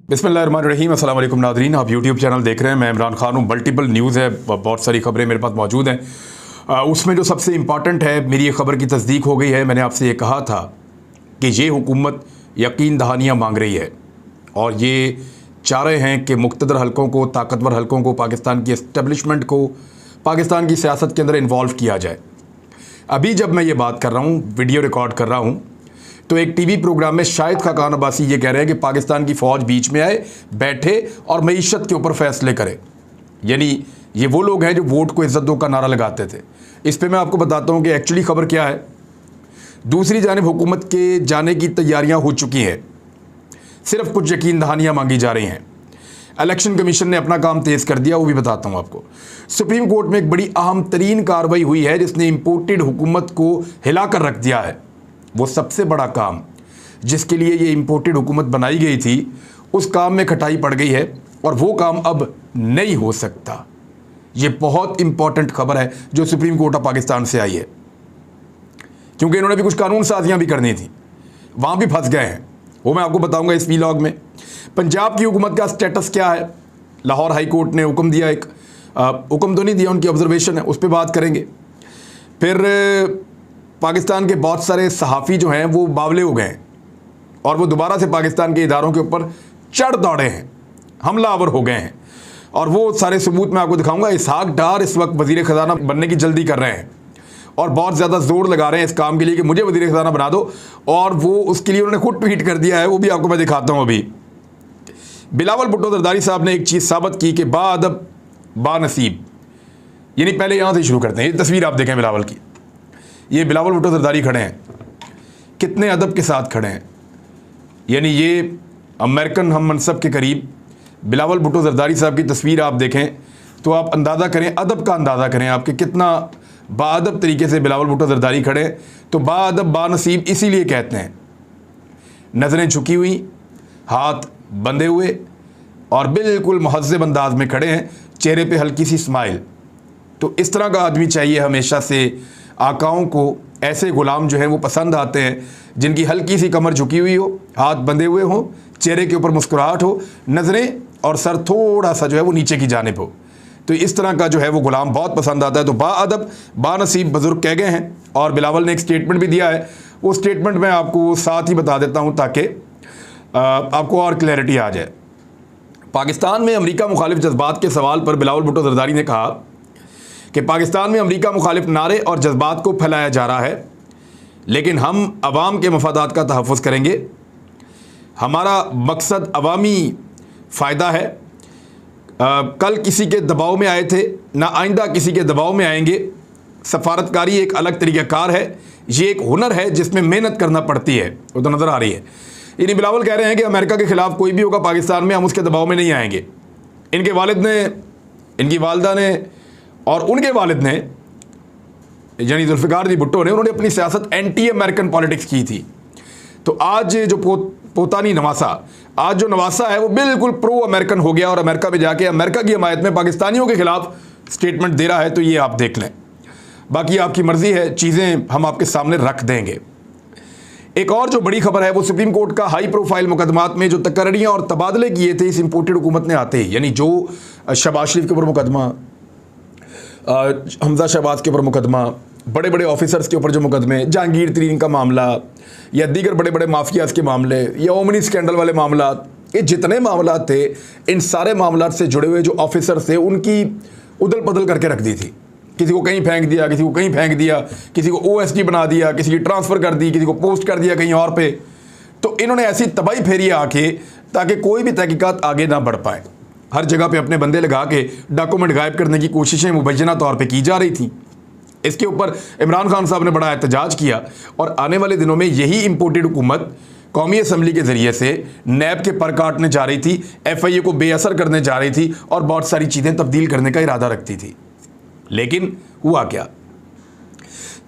बिस्मिल्लाहिर्रहमानिर्रहीम, अस्सलाम वालेकुम नाज़रीन। आप यूट्यूब चैनल देख रहे हैं। मैं इमरान खान हूँ। मल्टीपल न्यूज़ है, बहुत सारी खबरें मेरे पास मौजूद हैं। उसमें जो सबसे इम्पॉर्टेंट है, मेरी ये खबर की तस्दीक हो गई है। मैंने आपसे ये कहा था कि ये हुकूमत यकीन दहानियाँ मांग रही है और ये चाह रहे हैं कि मुक़्तदर हलकों को, ताकतवर हलकों को, पाकिस्तान की इस्टेब्लिशमेंट को पाकिस्तान की सियासत के अंदर इन्वॉल्व किया जाए। अभी जब मैं ये बात कर रहा हूँ, वीडियो रिकॉर्ड कर रहा हूँ, तो एक टीवी प्रोग्राम में शाहिद खाकान अब्बासी ये कह रहे हैं कि पाकिस्तान की फ़ौज बीच में आए, बैठे और मईशत के ऊपर फैसले करे। यानी ये वो लोग हैं जो वोट को इज्जत दो का नारा लगाते थे। इस पे मैं आपको बताता हूँ कि एक्चुअली खबर क्या है। दूसरी जानिब हुकूमत के जाने की तैयारियाँ हो चुकी हैं, सिर्फ कुछ यकीन दहानियाँ मांगी जा रही हैं। इलेक्शन कमीशन ने अपना काम तेज़ कर दिया, वो भी बताता हूँ आपको। सुप्रीम कोर्ट में एक बड़ी अहम तरीन कार्रवाई हुई है जिसने इम्पोर्टेड हुकूमत को हिला कर रख दिया है। वो सबसे बड़ा काम जिसके लिए ये इम्पोर्टेड हुकूमत बनाई गई थी, उस काम में खटाई पड़ गई है और वो काम अब नहीं हो सकता। ये बहुत इंपॉर्टेंट खबर है जो सुप्रीम कोर्ट ऑफ पाकिस्तान से आई है, क्योंकि इन्होंने भी कुछ कानून साजियाँ भी करनी थी, वहाँ भी फंस गए हैं। वो मैं आपको बताऊंगा इस वीलॉग में। पंजाब की हुकूमत का स्टेटस क्या है। लाहौर हाई कोर्ट ने हुक्म दिया, एक हुक्म तो नहीं दिया, उनकी ऑब्जर्वेशन है, उस पर बात करेंगे। फिर पाकिस्तान के बहुत सारे सहाफ़ी जो हैं वो बावले हो गए हैं और वो दोबारा से पाकिस्तान के इदारों के ऊपर चढ़ दौड़े हैं, हमलावर हो गए हैं। और वो सारे सबूत मैं आपको दिखाऊंगा। इसहाक डार इस वक्त वज़ीर ख़ज़ाना बनने की जल्दी कर रहे हैं और बहुत ज़्यादा ज़ोर लगा रहे हैं इस काम के लिए कि मुझे वज़ीर ख़ज़ाना बना दो, और वो उसके लिए उन्होंने खुद ट्वीट कर दिया है, वो भी आपको मैं दिखाता हूँ। अभी बिलावल भुट्टो जरदारी साहब ने एक चीज़ साबित की कि बाअदब बानसीब, यानी पहले यहाँ से शुरू करते हैं। ये तस्वीर आप देखें बिलावल की, ये बिलावल भुट्टो जरदारी खड़े हैं, कितने अदब के साथ खड़े हैं। यानी ये अमेरिकन हम मनसब के करीब बिलावल भुट्टो जरदारी साहब की तस्वीर आप देखें तो आप अंदाज़ा करें, अदब का अंदाज़ा करें आपके कितना बाअदब तरीके से बिलावल भुट्टो जरदारी खड़े हैं। तो बाअदब बानसीब इसीलिए कहते हैं। नज़रें झुकी हुई, हाथ बंधे हुए और बिल्कुल महज़्ज़ब अंदाज में खड़े हैं, चेहरे पे हल्की सी स्माइल। तो इस तरह का आदमी चाहिए हमेशा से। आकाओं को ऐसे ग़ुलाम जो हैं वो पसंद आते हैं, जिनकी हल्की सी कमर झुकी हुई हो, हाथ बंधे हुए हो, चेहरे के ऊपर मुस्कुराहट हो, नज़रें और सर थोड़ा सा जो है वो नीचे की जानिब हो। तो इस तरह का जो है वो ग़ुलाम बहुत पसंद आता है। तो बाअदब बानसीब बुज़ुर्ग कह गए हैं और बिलावल ने एक स्टेटमेंट भी दिया है। वो स्टेटमेंट मैं आपको साथ ही बता देता हूँ ताकि आपको और क्लैरिटी आ जाए। पाकिस्तान में अमरीका मुखालिफ जज्बात के सवाल पर बिलावल भुट्टो जरदारी ने कहा कि पाकिस्तान में अमरीका मुखालिफ नारे और जज्बात को फैलाया जा रहा है, लेकिन हम अवाम के मफादात का तहफ़्फ़ुज़ करेंगे। हमारा मकसद अवामी फ़ायदा है। कल किसी के दबाव में आए थे, ना आइंदा किसी के दबाव में आएंगे। सफारतकारी एक अलग तरीक़ाकार है, ये एक हुनर है जिसमें मेहनत करना पड़ती है। वो तो नज़र आ रही है। यानी बिलावल कह रहे हैं कि अमेरिका के ख़िलाफ़ कोई भी होगा पाकिस्तान में, हम उसके दबाव में नहीं आएंगे। इनके वालिद ने, इनकी वालदा ने और उनके वालिद ने, यानी जुल्फ़िकार जी भुट्टो ने, उन्होंने अपनी सियासत एंटी अमेरिकन पॉलिटिक्स की थी। तो आज जो पोतानी नवासा, आज जो नवासा है वो बिल्कुल प्रो अमेरिकन हो गया और अमेरिका में जाके अमेरिका की हमायत में पाकिस्तानियों के ख़िलाफ़ स्टेटमेंट दे रहा है। तो ये आप देख लें, बाकी आपकी मर्ज़ी है, चीज़ें हम आपके सामने रख देंगे। एक और जो बड़ी खबर है वो सुप्रीम कोर्ट का हाई प्रोफाइल मुकदमात में जो तकर्रियाँ और तबादले किए थे इस इम्पोर्टेड हुकूमत ने आते ही, यानी जो शहबाज शरीफ के ऊपर मुकदमा, हमजा शहबाज के ऊपर मुकदमा, बड़े बड़े ऑफिसर्स के ऊपर जो मुकदमे, जहांगीर तरीन का मामला या दीगर बड़े बड़े माफियाज के मामले या ओमनी स्कैंडल वाले मामला, ये जितने मामला थे, इन सारे मामला से जुड़े हुए जो ऑफिसर्स थे उनकी उदल बदल करके रख दी थी। किसी को कहीं फेंक दिया, किसी को कहीं फेंक दिया, किसी को OSD बना दिया, किसी की ट्रांसफ़र कर दी, किसी को पोस्ट कर दिया कहीं और पे। तो इन्होंने ऐसी तबाही फेरी आके ताकि कोई भी तहकीकात आगे ना बढ़ पाए। हर जगह पे अपने बंदे लगा के डॉक्यूमेंट गायब करने की कोशिशें मुबैना तौर पे की जा रही थी। इसके ऊपर इमरान खान साहब ने बड़ा एहतजाज किया और आने वाले दिनों में यही इम्पोर्टेड हुकूमत कौमी असम्बली के ज़रिए से नैब के पर काटने जा रही थी, FIA को बेअसर करने जा रही थी और बहुत सारी चीज़ें तब्दील करने का इरादा रखती थी। लेकिन हुआ क्या?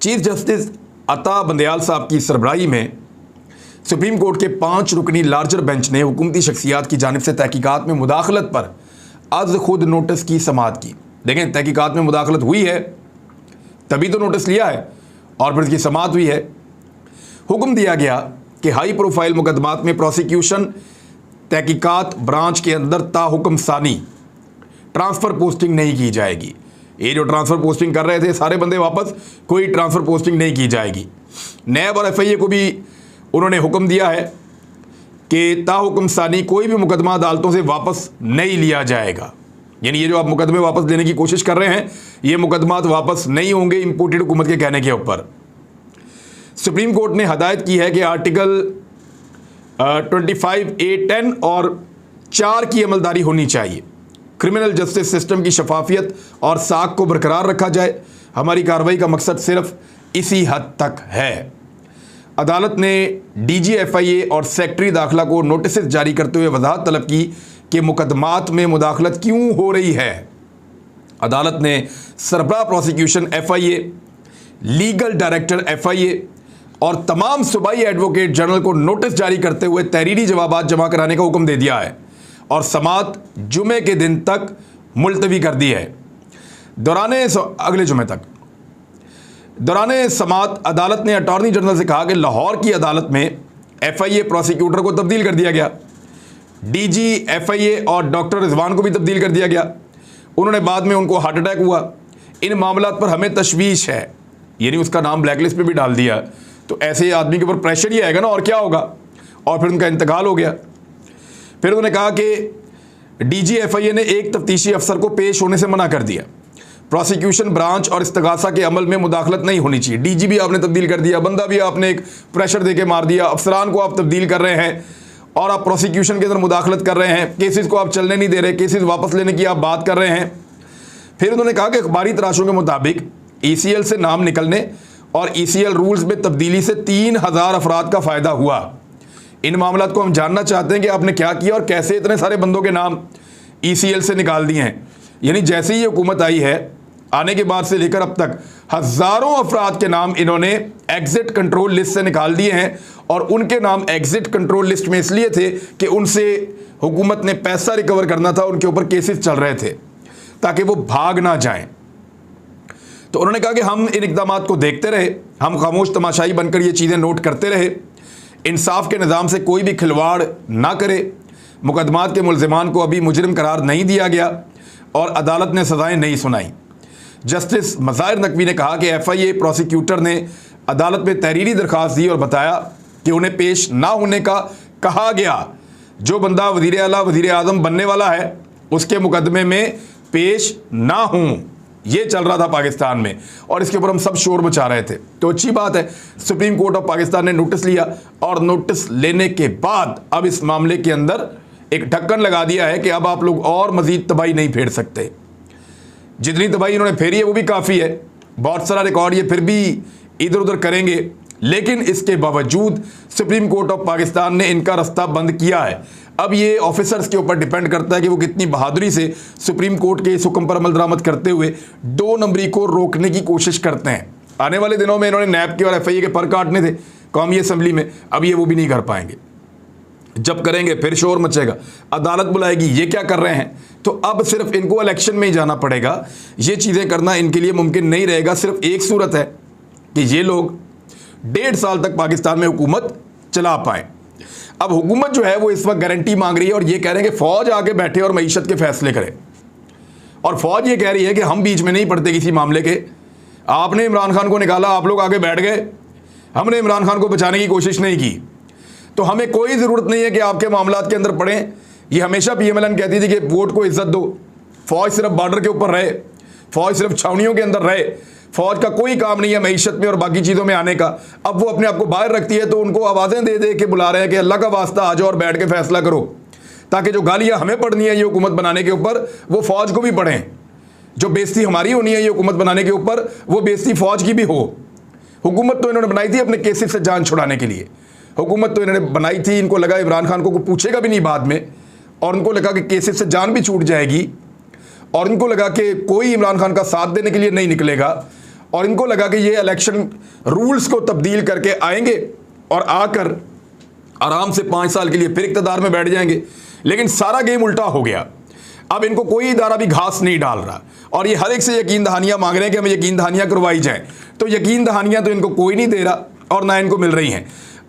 चीफ जस्टिस अता बंदयाल साहब की सरबराही में सुप्रीम कोर्ट के 5 रुकनी लार्जर बेंच ने हुकूमती शख्सियात की जानिब से तहकीकात में मुदाखलत पर आज खुद नोटिस की समाअत की। देखें, तहकीकात में मुदाखलत हुई है तभी तो नोटिस लिया है और फिर इसकी समाअत हुई है। हुक्म दिया गया कि हाई प्रोफाइल मुकदमात में प्रोसिक्यूशन तहकीकात ब्रांच के अंदर ताहुक्म सानी ट्रांसफ़र पोस्टिंग नहीं की जाएगी। ये जो ट्रांसफ़र पोस्टिंग कर रहे थे सारे बंदे वापस, कोई ट्रांसफ़र पोस्टिंग नहीं की जाएगी। नैब और FIA को भी उन्होंने हुक्म दिया है कि ताहुक्म सानी कोई भी मुकदमा अदालतों से वापस नहीं लिया जाएगा। यानी ये जो आप मुकदमे वापस लेने की कोशिश कर रहे हैं, ये मुकदमात वापस नहीं होंगे इंपोर्टेड हुकूमत के कहने के ऊपर। सुप्रीम कोर्ट ने हदायत की है कि आर्टिकल 25A10 और 4 की अमलदारी होनी चाहिए। क्रिमिनल जस्टिस सिस्टम की शफाफियत और साख को बरकरार रखा जाए। हमारी कार्रवाई का मकसद सिर्फ इसी हद तक है। अदालत ने DG FIA और सेक्रेटरी दाखिला को नोटिस जारी करते हुए वजाहत तलब की कि मुकदमात में मुदाखलत क्यों हो रही है। अदालत ने सरबराह prosecution FIA, legal director FIA और तमाम सूबाई एडवोकेट जनरल को नोटिस जारी करते हुए तहरीरी जवाबात जमा कराने का हुक्म दे दिया है और समात जुमे के दिन तक मुलतवी कर दी है। अगले जुमे तक दौरान समात अदालत ने अटॉर्नी जनरल से कहा कि लाहौर की अदालत में FIA प्रोसिक्यूटर को तब्दील कर दिया गया, DG FIA और डॉक्टर रिजवान को भी तब्दील कर दिया गया। उन्होंने बाद में उनको हार्ट अटैक हुआ। इन मामलात पर हमें तशवीश है, यानी उसका नाम ब्लैकलिस्ट पे भी डाल दिया। तो ऐसे आदमी के ऊपर प्रेशर ही आएगा ना, और क्या होगा। और फिर उनका इंतकाल हो गया। फिर उन्होंने कहा कि DG FIA ने एक तफ्तीशी अफसर को पेश होने से मना कर दिया। प्रोसिक्यूशन ब्रांच और इस्तगासा के अमल में मुदाखलत नहीं होनी चाहिए। DG भी आपने तब्दील कर दिया, बंदा भी आपने एक प्रेशर देके मार दिया, अफसरान को आप तब्दील कर रहे हैं और आप प्रोसिक्यूशन के अंदर मुदाखलत कर रहे हैं। केसेस को आप चलने नहीं दे रहे, केसेस वापस लेने की आप बात कर रहे हैं। फिर उन्होंने कहा कि अखबारी तराशों के मुताबिक ECL से नाम निकलने और ECL रूल्स में तब्दीली से 3000 अफराद का फ़ायदा हुआ। इन मामलात को हम जानना चाहते हैं कि आपने क्या किया और कैसे इतने सारे बंदों के नाम ECL से निकाल दिए हैं। यानी जैसे ही ये हुकूमत आई है, आने के बाद से लेकर अब तक हज़ारों अफराद के नाम इन्होंने एग्जिट कंट्रोल लिस्ट से निकाल दिए हैं। और उनके नाम एग्जिट कंट्रोल लिस्ट में इसलिए थे कि उनसे हुकूमत ने पैसा रिकवर करना था, उनके ऊपर केसेस चल रहे थे ताकि वो भाग ना जाएं। तो उन्होंने कहा कि हम इन इक़दामात को देखते रहे, हम खामोश तमाशाई बनकर ये चीज़ें नोट करते रहे, इंसाफ के निज़ाम से कोई भी खिलवाड़ ना करे। मुकदमात के मुलज़िमान को अभी मुजरिम करार नहीं दिया गया और अदालत ने सज़ाएँ नहीं सुनाई। जस्टिस मज़ाहिर नकवी ने कहा कि FIA प्रोसिक्यूटर ने अदालत में तहरीरी दरख्वास्त दी और बताया कि उन्हें पेश ना होने का कहा गया। जो बंदा वज़ीर आला वज़ीर आज़म बनने वाला है उसके मुकदमे में पेश ना हों, ये चल रहा था पाकिस्तान में और इसके ऊपर हम सब शोर मचा रहे थे। तो अच्छी बात है, सुप्रीम कोर्ट ऑफ पाकिस्तान ने नोटिस लिया और नोटिस लेने के बाद अब इस मामले के अंदर एक ढक्कन लगा दिया है कि अब आप लोग और मज़ीद तबाही नहीं फेर सकते। जितनी तबाही इन्होंने फेरी है वो भी काफ़ी है, बहुत सारा रिकॉर्ड ये फिर भी इधर उधर करेंगे। लेकिन इसके बावजूद सुप्रीम कोर्ट ऑफ पाकिस्तान ने इनका रास्ता बंद किया है। अब ये ऑफिसर्स के ऊपर डिपेंड करता है कि वो कितनी बहादुरी से सुप्रीम कोर्ट के इस हुक्म पर अमल दरामद करते हुए 2 नंबरी को रोकने की कोशिश करते हैं। आने वाले दिनों में इन्होंने नैब के और FIA के पर काटने थे कौमी असम्बली में, अब ये वो भी नहीं कर पाएंगे। जब करेंगे फिर शोर मचेगा, अदालत बुलाएगी, ये क्या कर रहे हैं। तो अब सिर्फ इनको इलेक्शन में ही जाना पड़ेगा। ये चीज़ें करना इनके लिए मुमकिन नहीं रहेगा। सिर्फ एक सूरत है कि ये लोग 1.5 साल तक पाकिस्तान में हुकूमत चला पाएँ। अब हुकूमत जो है वो इस वक्त गारंटी मांग रही है और ये कह रहे हैं कि फ़ौज आगे बैठे और मईशत के फैसले करे। और फ़ौज ये कह रही है कि हम बीच में नहीं पड़ते किसी मामले के। आपने इमरान खान को निकाला, आप लोग आगे बैठ गए, हमने इमरान खान को बचाने की कोशिश नहीं की। तो हमें कोई ज़रूरत नहीं है कि आपके मामलात के अंदर पड़ें। ये हमेशा PMLN कहती थी कि वोट को इज्जत दो, फ़ौज सिर्फ बॉर्डर के ऊपर रहे, फ़ौज सिर्फ छावनियों के अंदर रहे, फ़ौज का कोई काम नहीं है मईशत में और बाकी चीज़ों में आने का। अब वो अपने आप को बाहर रखती है तो उनको आवाज़ें दे दे के बुला रहे हैं कि अल्लाह का वास्ता आ जाओ और बैठ के फैसला करो, ताकि जो गालियाँ हमें पड़नी है ये हुकूमत बनाने के ऊपर वो फ़ौज को भी पढ़ें। जो बेइज्जती हमारी होनी है ये हुकूमत बनाने के ऊपर, वो बेइज्जती फ़ौज की भी हो। हुकूमत तो इन्होंने बनाई थी अपने केसेस से जान छुड़ाने के लिए। हुकूमत तो इन्होंने बनाई थी, इनको लगा इमरान खान को पूछेगा भी नहीं बाद में, और उनको लगा कि केसेस से जान भी छूट जाएगी, और इनको लगा कि कोई इमरान खान का साथ देने के लिए नहीं निकलेगा, और इनको लगा कि ये इलेक्शन रूल्स को तब्दील करके आएंगे और आकर आराम से 5 साल के लिए फिर इक़्तिदार में बैठ जाएंगे। लेकिन सारा गेम उल्टा हो गया। अब इनको कोई इदारा भी घास नहीं डाल रहा और ये हर एक से यकीन दहानियाँ मांग रहे हैं कि हमें यकीन दहानियाँ करवाई जाएँ। तो यकीन दहानियाँ तो इनको कोई नहीं दे रहा और ना इनको मिल रही हैं।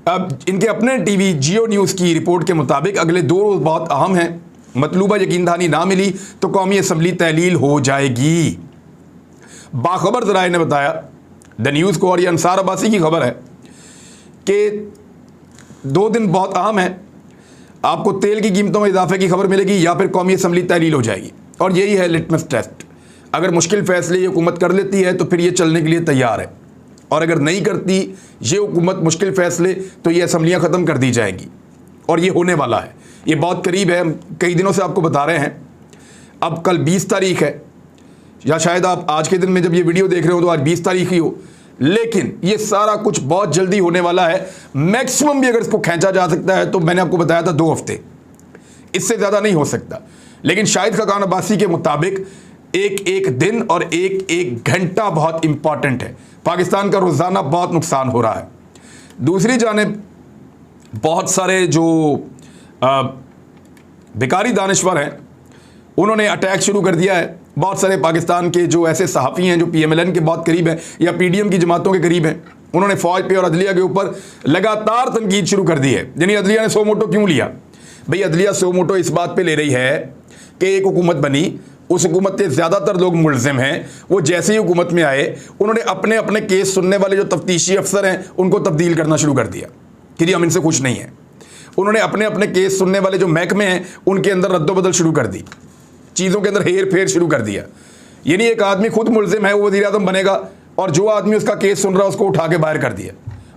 अब इनके अपने टीवी जियो न्यूज़ की रिपोर्ट के मुताबिक अगले 2 रोज़ बहुत अहम हैं। मतलूबा यकीन दहानी ना मिली तो कौमी असम्बली तहलील हो जाएगी। बाखबर ज़राए ने बताया द न्यूज़ को, और ये अंसार अब्बासी की खबर है कि 2 दिन बहुत अहम है। आपको तेल की कीमतों में इजाफे की खबर मिलेगी या फिर कौमी असम्बली तहलील हो जाएगी। और यही है लिटमस टेस्ट। अगर मुश्किल फैसले ये हुकूमत कर लेती है तो फिर ये चलने के लिए तैयार है, और अगर नहीं करती ये हुकूमत मुश्किल फैसले तो ये असम्बलियाँ ख़त्म कर दी जाएंगी। और ये होने वाला है, ये बहुत करीब है। हम कई दिनों से आपको बता रहे हैं। अब कल 20 तारीख है, या शायद आप आज के दिन में जब ये वीडियो देख रहे हो तो आज 20 तारीख ही हो, लेकिन ये सारा कुछ बहुत जल्दी होने वाला है। मैक्सिमम भी अगर इसको खींचा जा सकता है तो मैंने आपको बताया था 2 हफ्ते, इससे ज़्यादा नहीं हो सकता। लेकिन शाहिद खाकान अब्बासी के मुताबिक एक एक दिन और एक एक घंटा बहुत इंपॉर्टेंट है। पाकिस्तान का रोज़ाना बहुत नुकसान हो रहा है। दूसरी जानिब बहुत सारे जो बेकारी दानिश्वर हैं उन्होंने अटैक शुरू कर दिया है। बहुत सारे पाकिस्तान के जो ऐसे सहाफ़ी हैं जो PMLN के बहुत करीब हैं या PDM की जमातों के करीब हैं, उन्होंने फ़ौज पे और अदलिया के ऊपर लगातार तनकीद शुरू कर दी है। यानी अदलिया ने सो मोटो क्यों लिया? भाई अदलिया सो मोटो इस बात पे ले रही है कि एक हुकूमत बनी, उस हुकूमत के ज़्यादातर लोग मुलज़िम हैं, वो जैसे ही हुकूमत में आए उन्होंने अपने अपने केस सुनने वाले जो तफ्तीशी अफसर हैं उनको तब्दील करना शुरू कर दिया कि जी हम इनसे खुश नहीं हैं। उन्होंने अपने अपने केस सुनने वाले जो महकमे हैं उनके अंदर रद्दोबदल शुरू कर दी, चीज़ों के अंदर हेर फेर शुरू कर दिया। यानी एक आदमी खुद मुलजिम है, वो वज़ीर-ए-आज़म बनेगा, और जो आदमी उसका केस सुन रहा है उसको उठा के बाहर कर दिया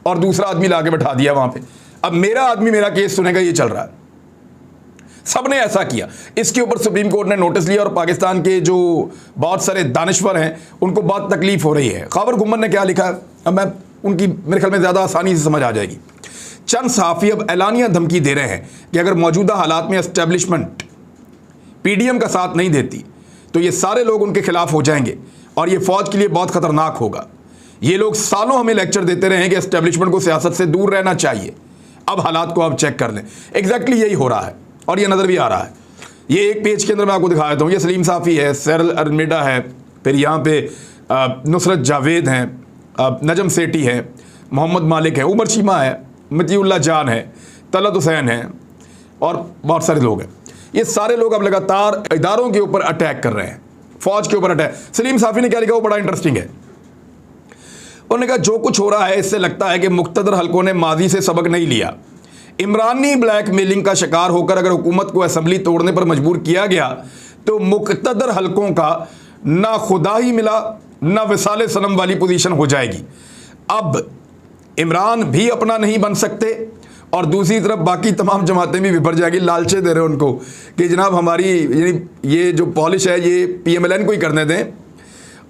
और दूसरा आदमी ला के बैठा दिया वहाँ पे। अब मेरा आदमी मेरा केस सुनेगा, ये चल रहा है। सब ने ऐसा किया। इसके ऊपर सुप्रीम कोर्ट ने नोटिस लिया और पाकिस्तान के जो बहुत सारे दानिश्वर हैं उनको बहुत तकलीफ हो रही है। खबर गुम्मन ने क्या लिखा है, अब मैं उनकी मेरे ख्याल में ज़्यादा आसानी से समझ आ जाएगी। चंद सहाफ़ी अब ऐलानिया धमकी दे रहे हैं कि अगर मौजूदा हालात में एस्टेब्लिशमेंट PDM का साथ नहीं देती तो ये सारे लोग उनके खिलाफ हो जाएंगे और ये फ़ौज के लिए बहुत ख़तरनाक होगा। ये लोग सालों हमें लेक्चर देते रहे हैं कि एस्टेब्लिशमेंट को सियासत से दूर रहना चाहिए। अब हालात को आप चेक कर लें, एग्जैक्टली यही हो रहा है और ये नज़र भी आ रहा है। ये एक पेज के अंदर मैं आपको दिखा देता हूँ। ये सलीम साफ़ी है, सैरल अरमिडा है, फिर यहाँ पे नुसरत जावेद हैं, नजम सेठी है, मोहम्मद मालिक है, उमर चीमा है, मतीउल्लाह जान है, तलत हुसैन है और बहुत सारे लोग हैं। ये सारे लोग अब लगातार इदारों के ऊपर अटैक कर रहे हैं, फ़ौज के ऊपर अटैक। सलीम साफ़ी ने क्या लिखा वो बड़ा इंटरेस्टिंग है। उन्होंने कहा जो कुछ हो रहा है इससे लगता है कि मुक़्तदर हलकों ने माजी से सबक नहीं लिया। इमरानी ब्लैकमेलिंग का शिकार होकर अगर हुकूमत को असम्बली तोड़ने पर मजबूर किया गया तो मुक़्तदर हलकों का ना खुदा ही मिला ना विसाले सनम वाली पोजीशन हो जाएगी। अब इमरान भी अपना नहीं बन सकते और दूसरी तरफ बाकी तमाम जमातें भी विफर जाएगी। लालचे दे रहे हैं उनको कि जनाब हमारी ये जो पॉलिश है ये PMLN को ही करने दें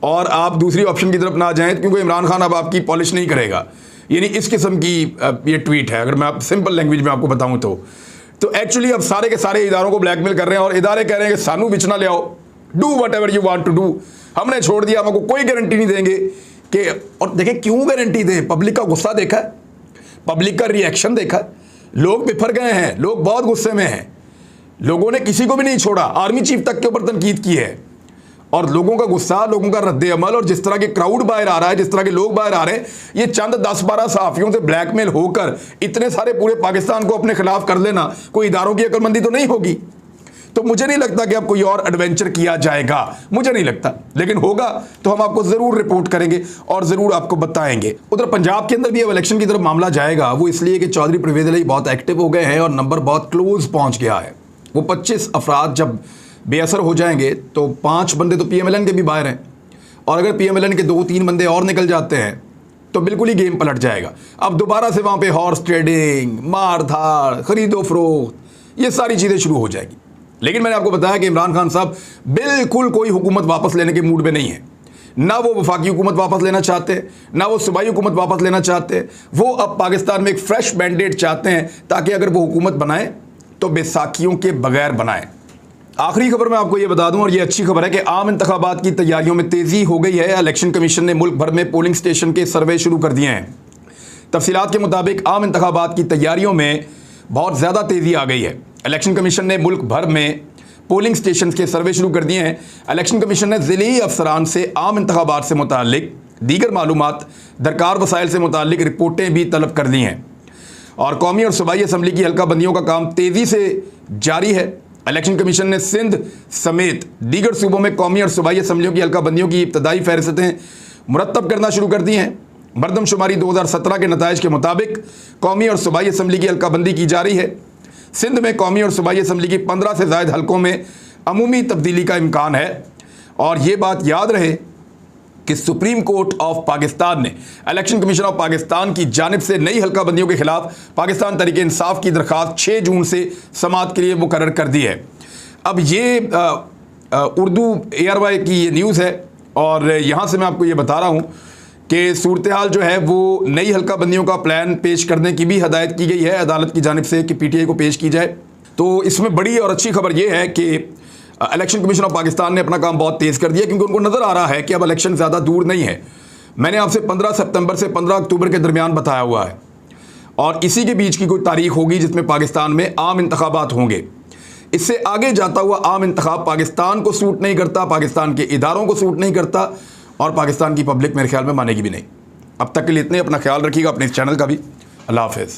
और आप दूसरी ऑप्शन की तरफ ना जाएं, क्योंकि इमरान खान अब आपकी पॉलिश नहीं करेगा। यानी इस किस्म की ये ट्वीट है, अगर मैं आप सिंपल लैंग्वेज में आपको बताऊं तो एक्चुअली अब सारे के सारे इदारों को ब्लैकमेल कर रहे हैं और इदारे कह रहे हैं कि सानू बिच ना ले आओ, do whatever you want to do, हमने छोड़ दिया, हमको कोई गारंटी नहीं देंगे कि। और देखें क्यों गारंटी दें, पब्लिक का गुस्सा देखा है, पब्लिक का रिएक्शन देखा, लोग बिफर गए हैं, लोग बहुत गुस्से में हैं, लोगों ने किसी को भी नहीं छोड़ा, आर्मी चीफ तक के ऊपर तनकीद की है। और लोगों का गुस्सा, लोगों का रद्द अमल और जिस तरह के क्राउड बाहर आ रहा है, जिस तरह के लोग बाहर आ रहे हैं, ये चंद 10-12 सहाफ़ियों से ब्लैकमेल होकर इतने सारे पूरे पाकिस्तान को अपने खिलाफ कर लेना कोई इदारों की अक्लमंदी तो नहीं होगी। तो मुझे नहीं लगता कि अब कोई और एडवेंचर किया जाएगा, मुझे नहीं लगता, लेकिन होगा तो हम आपको ज़रूर रिपोर्ट करेंगे और ज़रूर आपको बताएंगे। उधर पंजाब के अंदर भी अब इलेक्शन की तरफ मामला जाएगा, वो इसलिए कि चौधरी परवेज़ अली बहुत एक्टिव हो गए हैं और नंबर बहुत क्लोज पहुँच गया है। वो 25 अफराद जब बेअसर हो जाएंगे तो 5 बंदे तो PMLN के भी बाहर हैं और अगर PMLN के 2-3 बंदे और निकल जाते हैं तो बिल्कुल ही गेम पलट जाएगा। अब दोबारा से वहाँ पे हॉर्स ट्रेडिंग, मार धाड़, खरीदो फरोख्त, ये सारी चीज़ें शुरू हो जाएगी। लेकिन मैंने आपको बताया कि इमरान खान साहब बिल्कुल कोई हुकूमत वापस लेने के मूड में नहीं है। ना वो वफाकी हुकूमत वापस लेना चाहते, ना वो सूबाई हुकूमत वापस लेना चाहते। वो अब पाकिस्तान में एक फ्रेश मैंडेट चाहते हैं ताकि अगर वो हुकूमत बनाए तो बैसाखियों के बगैर बनाए। आखिरी खबर मैं आपको ये बता दूं और ये अच्छी खबर है कि आम इंतखाबात की तैयारियों में तेज़ी हो गई है। इलेक्शन कमीशन ने मुल्क भर में पोलिंग स्टेशन के सर्वे शुरू कर दिए हैं। तफसीलात के मुताबिक आम इंतखाबात की तैयारियों में बहुत ज़्यादा तेज़ी आ गई है। इलेक्शन कमीशन ने मुल्क भर में पोलिंग स्टेशन के सर्वे शुरू कर दिए हैं। इलेक्शन कमीशन ने ज़िली अफसरान से आम इंतखाबात से मुतालिक दीगर मालूमात, दरकार वसाइल से मुतालिक रिपोर्टें भी तलब कर दी हैं। और कौमी और सूबाई असम्बली की हल्का बंदियों का काम तेज़ी से जारी है। इलेक्शन कमीशन ने सिंध समेत दीगर सूबों में कौमी और सूबाई असम्बलियों की हल्का बंदियों की इब्तदाई फहरिस्तें मुरतब करना शुरू कर दी हैं। मरदमशुमारी 2017 के नताइज के मुताबिक कौमी और सूबाई असम्बली की हल्का बंदी की जा रही है। सिंध में कौमी और सूबाई असम्बली की 15 से ज़ायद हल्कों में अमूमी तब्दीली का इम्कान है। और ये बात याद रहे कि सुप्रीम कोर्ट ऑफ पाकिस्तान ने इलेक्शन कमीशन ऑफ पाकिस्तान की जानिब से नई हल्का बंदियों के खिलाफ पाकिस्तान तहरीक इंसाफ की दरख्वास्त 6 जून से समाअत के लिए मुकर्रर कर दी है। अब ये उर्दू ARY की ये न्यूज़ है और यहाँ से मैं आपको ये बता रहा हूँ कि सूरत हाल जो है वो नई हल्का बंदियों का प्लान पेश करने की भी हदायत की गई है अदालत की जानिब से कि PTI को पेश की जाए। तो इसमें बड़ी और अच्छी खबर ये है कि इलेक्शन कमीशन ऑफ पाकिस्तान ने अपना काम बहुत तेज़ कर दिया, क्योंकि उनको नज़र आ रहा है कि अब इलेक्शन ज़्यादा दूर नहीं है। मैंने आपसे 15 सितंबर से 15 अक्टूबर के दरमियान बताया हुआ है और इसी के बीच की कोई तारीख होगी जिसमें पाकिस्तान में आम इंतखाबात होंगे। इससे आगे जाता हुआ आम इंतखाब पाकिस्तान को सूट नहीं करता, पाकिस्तान के इदारों को सूट नहीं करता और पाकिस्तान की पब्लिक मेरे ख्याल में मानेगी भी नहीं। अब तक के लिए इतने, अपना ख्याल रखिएगा, अपने इस चैनल का भी। अल्लाह हाफ़िज़।